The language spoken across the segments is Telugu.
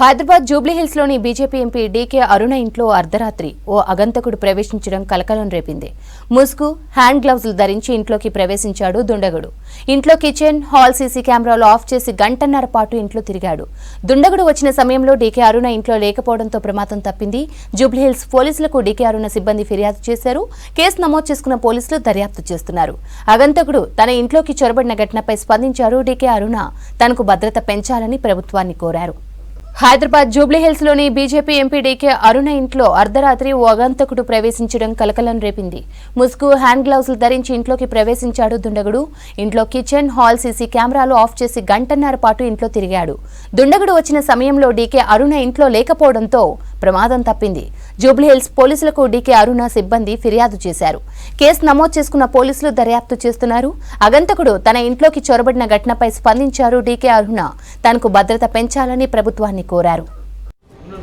హైదరాబాద్ జూబ్లీహిల్స్ లోని బీజేపీ ఎంపీ డీకే అరుణ ఇంట్లో అర్ధరాత్రి ఓ అగంతకుడు ప్రవేశించడం కలకలం రేపింది. ముసుగు, హ్యాండ్ గ్లౌజులు ధరించి ఇంట్లోకి ప్రవేశించాడు దుండగుడు. ఇంట్లో కిచెన్, హాల్ సీసీ కెమెరాలు ఆఫ్ చేసి గంటన్నర పాటు ఇంట్లో తిరిగాడు. దుండగుడు వచ్చిన సమయంలో డీకే అరుణ ఇంట్లో లేకపోవడంతో ప్రమాదం తప్పింది. జూబ్లీహిల్స్ పోలీసులకు డీకే అరుణ సిబ్బంది ఫిర్యాదు చేశారు. కేసు నమోదు చేసుకున్న పోలీసులు దర్యాప్తు చేస్తున్నారు. అగంతకుడు తన ఇంట్లోకి చొరబడిన ఘటనపై స్పందించారు డీకే అరుణ. తనకు భద్రత పెంచాలని ప్రభుత్వాన్ని కోరారు. హైదరాబాద్ జూబ్లీహిల్స్ లోని బీజేపీ ఎంపీ డీకే అరుణ ఇంట్లో అర్ధరాత్రి ఓ అగంతకుడు ప్రవేశించడం కలకలం రేపింది. ముసుగు, హ్యాండ్ గ్లౌజులు ధరించి ఇంట్లోకి ప్రవేశించాడు దుండగుడు. ఇంట్లో కిచెన్, హాల్ సీసీ కెమెరాలు ఆఫ్ చేసి గంటన్నర పాటు ఇంట్లో తిరిగాడు. దుండగుడు వచ్చిన సమయంలో డీకే అరుణ ఇంట్లో లేకపోవడంతో ప్రమాదం తప్పింది. జూబ్లీహిల్స్ పోలీసులకు డీకే అరుణ సిబ్బంది ఫిర్యాదు చేశారు. కేసు నమోదు చేసుకున్న పోలీసులు దర్యాప్తు చేస్తున్నారు. అగంతకుడు తన ఇంట్లోకి చొరబడిన ఘటనపై స్పందించారు డీకే అరుణ. తనకు భద్రత పెంచాలని ప్రభుత్వాన్ని కోరారు.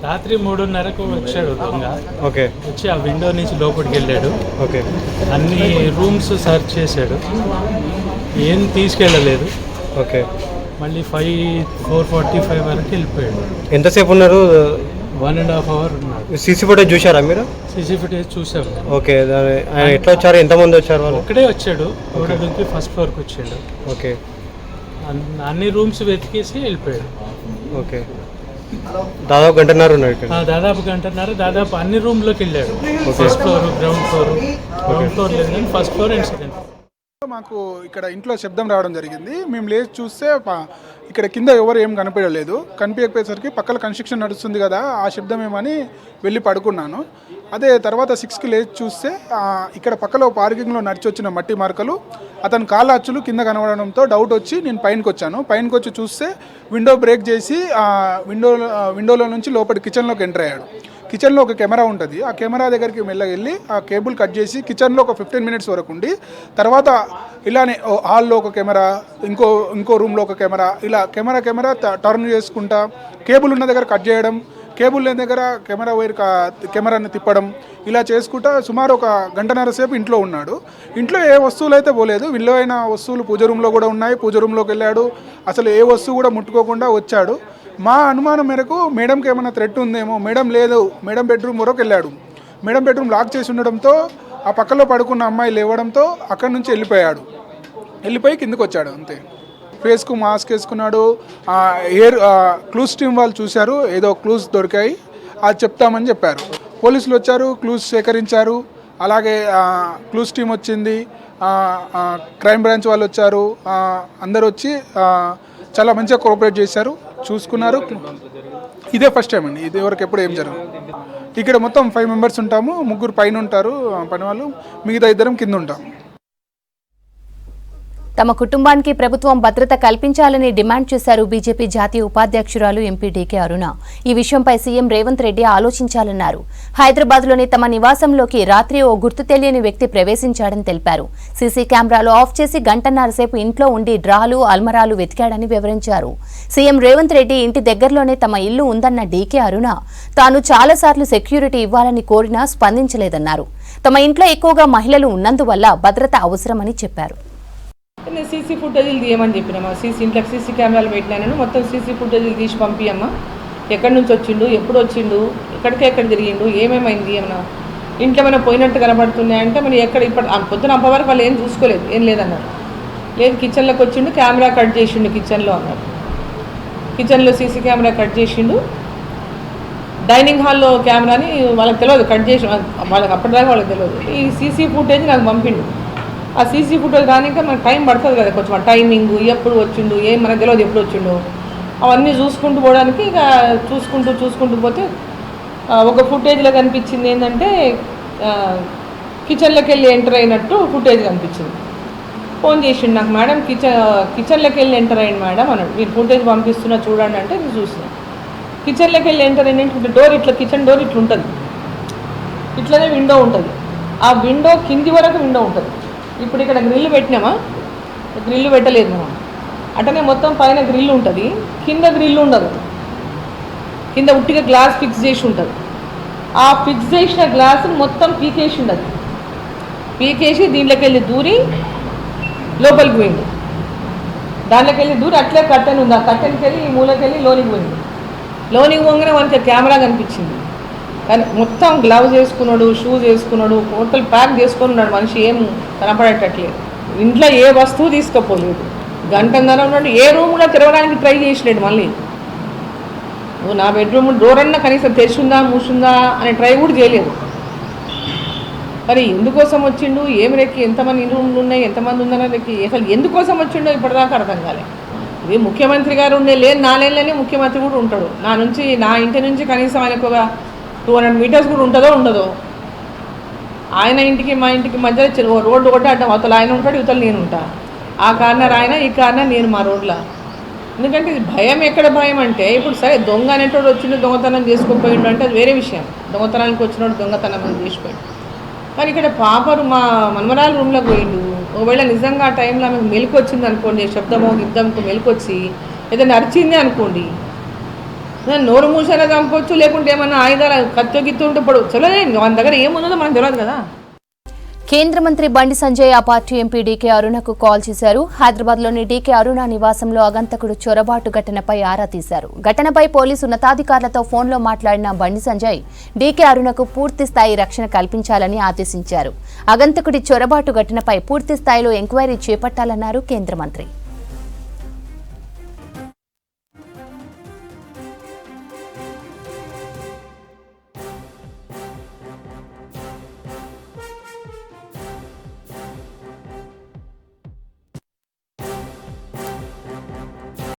రాత్రి 3:30కు వచ్చాడు దొంగ. వచ్చి ఆ విండో నుంచి లోపలికి వెళ్ళాడు. అన్ని రూమ్స్ సర్చ్ చేశాడు, ఏం తీసుకెళ్ళలేదు. మళ్ళీ 4:45 వరకు వెళ్ళిపోయాడు. ఎంతసేపు ఉన్నారు? 1.5 అవర్ ఉన్నాడు. సీసీ ఫుటేజ్ చూసారా మీరు? సీసీ ఫుటేజ్ చూసాము. ఎట్లా వచ్చారు? ఎంతమంది వచ్చారు? వాళ్ళు ఒకడే వచ్చాడు. ఒకటి ఫస్ట్ ఫ్లోర్కి వచ్చాడు. అన్ని రూమ్స్ వెతికేసి వెళ్ళిపోయాడు. దాదాపు గంటన్నర ఉన్నాడు. దాదాపు అన్ని రూమ్లోకి వెళ్ళాడు. ఫస్ట్ ఫ్లోర్, గ్రౌండ్ ఫ్లోర్ లేదు కానీ first floor and second floor. మాకు ఇక్కడ ఇంట్లో శబ్దం రావడం జరిగింది. మేము లేచి చూస్తే ఇక్కడ కింద ఎవరు ఏం కనిపించకపోయేసరికి పక్కన కన్స్ట్రక్షన్ నడుస్తుంది కదా, ఆ శబ్దం ఏమని వెళ్ళి పడుకున్నాను. అదే తర్వాత 6కి లేచి చూస్తే ఇక్కడ పక్కలో పార్కింగ్లో నడిచి వచ్చిన మట్టి మార్కలు, అతని కాళ్ళ అచ్చులు కింద కనబడడంతో డౌట్ వచ్చి నేను పైనకి వచ్చాను. పైనకి వచ్చి చూస్తే విండో బ్రేక్ చేసి విండోలో నుంచి లోపలి కిచెన్లోకి ఎంటర్ అయ్యాడు. కిచెన్లో ఒక కెమెరా ఉంటుంది. ఆ కెమెరా దగ్గరికి వెళ్ళి ఆ కేబుల్ కట్ చేసి కిచెన్లో ఒక 15 మినిట్స్ వరకు ఉండి, తర్వాత ఇలానే హాల్లో ఒక కెమెరా, ఇంకో రూమ్లో ఒక కెమెరా, ఇలా కెమెరా టర్న్ చేసుకుంటా కేబుల్ ఉన్న దగ్గర కట్ చేయడం, కేబుల్ లేని దగ్గర కెమెరాని తిప్పడం, ఇలా చేసుకుంటా సుమారు ఒక గంటన్నర సేపు ఇంట్లో ఉన్నాడు. ఇంట్లో ఏ వస్తువులు అయితే పోలేదు. విలువైన వస్తువులు పూజ రూమ్లో కూడా ఉన్నాయి. పూజ రూమ్లోకి వెళ్ళాడు. అసలు ఏ వస్తువు కూడా ముట్టుకోకుండా వచ్చాడు. మా అనుమానం మేరకు మేడంకి ఏమైనా థ్రెట్ ఉందేమో. మేడం లేదు. మేడం బెడ్రూమ్ వరకు వెళ్ళాడు. మేడం బెడ్రూమ్ లాక్ చేసి ఉండడంతో ఆ పక్కలో పడుకున్న అమ్మాయి లేవడంతో అక్కడి నుంచి వెళ్ళిపోయి కిందకు వచ్చాడు అంతే. ఫేస్కు మాస్క్ వేసుకున్నాడు. క్లూస్ టీమ్ వాళ్ళు చూశారు, ఏదో క్లూస్ దొరికాయి, అది చెప్తామని చెప్పారు. పోలీసులు వచ్చారు, క్లూస్ సేకరించారు. అలాగే క్లూస్ టీం వచ్చింది, క్రైమ్ బ్రాంచ్ వాళ్ళు వచ్చారు. అందరు వచ్చి చాలా మంచిగా కోఆపరేట్ చేశారు, చూసుకున్నారు. ఇదే ఫస్ట్ టైం అండి, ఇది వరకు ఎప్పుడు ఏం జరగదు. ఇక్కడ మొత్తం 5 మెంబర్స్ ఉంటాము. 3 పైన ఉంటారు పని వాళ్ళు, మిగతా 2 కింద ఉంటాము. తమ కుటుంబానికి ప్రభుత్వం భద్రత కల్పించాలని డిమాండ్ చేశారు బీజేపీ జాతీయ ఉపాధ్యక్షురాలు ఎంపీ డీకే అరుణ. ఈ విషయంపై సీఎం రేవంత్ రెడ్డి ఆలోచించాలన్నారు. హైదరాబాద్లోని తమ నివాసంలోకి రాత్రి ఓ గుర్తు తెలియని వ్యక్తి ప్రవేశించాడని తెలిపారు. సీసీ కెమెరాలు ఆఫ్ చేసి గంటన్నర సేపు ఇంట్లో ఉండి డ్రాలు, అల్మరాలు వెతికాడని వివరించారు. సీఎం రేవంత్ రెడ్డి ఇంటి దగ్గరలోనే తమ ఇల్లు ఉందన్న డీకే అరుణ తాను చాలాసార్లు సెక్యూరిటీ ఇవ్వాలని కోరినా స్పందించలేదన్నారు. తమ ఇంట్లో ఎక్కువగా మహిళలు ఉన్నందువల్ల భద్రత అవసరమని చెప్పారు. నేను సీసీ ఫుటేజీలు తీయమని చెప్పినమ్మా. ఇంట్లోకి సీసీ కెమెరాలు పెట్టినాను, మొత్తం సీసీ ఫుటేజీలు తీసి పంపియమ్మా. ఎక్కడి నుంచి వచ్చిండు, ఎప్పుడు వచ్చిండు, ఎక్కడ తిరిగిండు, ఏమేమైంది, ఏమన్నా ఇంట్లో ఏమైనా పోయినట్టు కనబడుతున్నాయంటే మనం ఇప్పుడు పొద్దున వరకు వాళ్ళు ఏం చూసుకోలేదు, ఏం లేదన్నారు. లేదు కిచెన్లోకి వచ్చిండు, కెమెరా కట్ చేసిండు కిచెన్లో అన్నారు. కిచెన్లో సీసీ కెమెరా కట్ చేసిండు. డైనింగ్ హాల్లో కెమెరాని వాళ్ళకి తెలియదు కట్ చేసి, వాళ్ళకి అప్పటిదాకా వాళ్ళకి తెలియదు. ఈ సీసీ ఫుటేజ్ నాకు పంపిండు. ఆ సీసీ ఫుటేజ్ రానిక మనకు టైం పడుతుంది కదా, కొంచెం టైమింగ్, ఎప్పుడు వచ్చిండు, ఏం మనకు తెలియదు ఎప్పుడు వచ్చిండు, అవన్నీ చూసుకుంటూ పోవడానికి ఇక చూసుకుంటూ పోతే ఒక ఫుటేజ్లో కనిపించింది ఏంటంటే కిచెన్లోకి వెళ్ళి ఎంటర్ అయినట్టు ఫుటేజ్ కనిపించింది. ఫోన్ చేసిండు నాకు, మేడం కిచెన్లోకి వెళ్ళి ఎంటర్ అయ్యింది మేడం అన్నాడు. మీరు ఫుటేజ్ పంపిస్తున్నా చూడండి అంటే నేను చూసిన. కిచెన్లోకి వెళ్ళి ఎంటర్ అయినట్టు డోర్ ఇట్లా, కిచెన్ డోర్ ఇట్లా ఉంటుంది, ఇట్లనే విండో ఉంటుంది. ఆ విండో కింది వరకు విండో ఉంటుంది. ఇప్పుడు ఇక్కడ గ్రిల్ పెట్టినామా, గ్రిల్ పెట్టలేదు మనం. అటనే మొత్తం పైన గ్రిల్ ఉంటుంది, కింద గ్రిల్ ఉండదు. కింద ఉట్టిగా గ్లాస్ ఫిక్స్ చేసి ఉంటుంది. ఆ ఫిక్స్ చేసిన గ్లాసుని మొత్తం పీకేసి ఉండదు. పీకేసి దీంట్లోకి వెళ్ళి దూరి లోపలికి పోయింది. దాంట్లోకి వెళ్ళి దూరి అట్లే కట్టెన్ ఉంది, ఆ కట్టెన్కి వెళ్ళి ఈ మూలకి వెళ్ళి లోనికి పోయింది. లోనికి పోగానే మనకి కెమెరా కనిపించింది, కానీ మొత్తం గ్లౌజ్ వేసుకున్నాడు, షూస్ వేసుకున్నాడు, టోటల్ ప్యాక్ చేసుకొని ఉన్నాడు. మనిషి ఏం కనపడేటట్లేదు. ఇంట్లో ఏ వస్తువు తీసుకుపోలేదు. గంటన్నర ఉన్నాడు. ఏ రూమ్ కూడా తెరవడానికి ట్రై చేసినాడు. మళ్ళీ నువ్వు నా బెడ్రూమ్ డోర్ అన్నా కనీసం తెరిచిందా మూసిందా అని ట్రై కూడా చేయలేదు. మరి ఎందుకోసం వచ్చిండు, ఏమి రెక్కి, ఎంతమంది రూమ్లు ఉన్నాయి, ఎంతమంది ఉందన్న రెక్కి, అసలు ఎందుకోసం వచ్చిండో ఇప్పటిదాకా అర్థం కాలే. ఇది ముఖ్యమంత్రి గారు ఉండే లేని 4 ఏళ్ళనే ముఖ్యమంత్రి కూడా ఉంటాడు. నా ఇంటి నుంచి కనీసం ఆయనకు ఒక 200 మీటర్స్ కూడా ఉంటుందో ఉండదో. ఆయన ఇంటికి మా ఇంటికి మధ్యలో రోడ్డు ఒకటి అడ్డం, అవతల ఆయన ఉంటాడు, ఇవతల నేను ఉంటా. ఆ కార్నర్ ఆయన, ఈ కార్నర్ నేను మా రోడ్లో. ఎందుకంటే ఇది భయం. ఎక్కడ భయం అంటే ఇప్పుడు సరే దొంగ అనేటోడు వచ్చిండు, దొంగతనం చేసుకోపోయిండు అంటే అది వేరే విషయం. దొంగతనానికి వచ్చినోడు దొంగతనం చేసిపోయాడు. కానీ ఇక్కడ పాపరు మా మనమరాలు రూమ్లోకి పోయిండు. ఒకవేళ నిజంగా ఆ టైంలో ఆమెకు మెలకు వచ్చింది అనుకోండి, శబ్దమో గిద్దంతో మెలకొచ్చి ఏదైనా అరిచింది అనుకోండి, నోరు మూసారా చంపొచ్చు, లేకుంటే ఏమన్నా ఆయుధాలు కత్తి గిత్తు ఉంటే ఇప్పుడు చల్లలేదు. మన దగ్గర ఏమున్నదో మనకు తెలియదు కదా. కేంద్ర మంత్రి బండి సంజయ్ ఆ పార్టీ ఎంపీ డీకే అరుణకు కాల్ చేశారు. హైదరాబాద్లోని డీకే అరుణ నివాసంలో అగంతకుడు చొరబాటు ఘటనపై ఆరా తీశారు. ఘటనపై పోలీసు ఉన్నతాధికారులతో ఫోన్లో మాట్లాడిన బండి సంజయ్ డీకే అరుణకు పూర్తి స్థాయి రక్షణ కల్పించాలని ఆదేశించారు. అగంతకుడి చొరబాటు ఘటనపై పూర్తి స్థాయిలో ఎంక్వైరీ చేపట్టాలన్నారు కేంద్ర మంత్రి.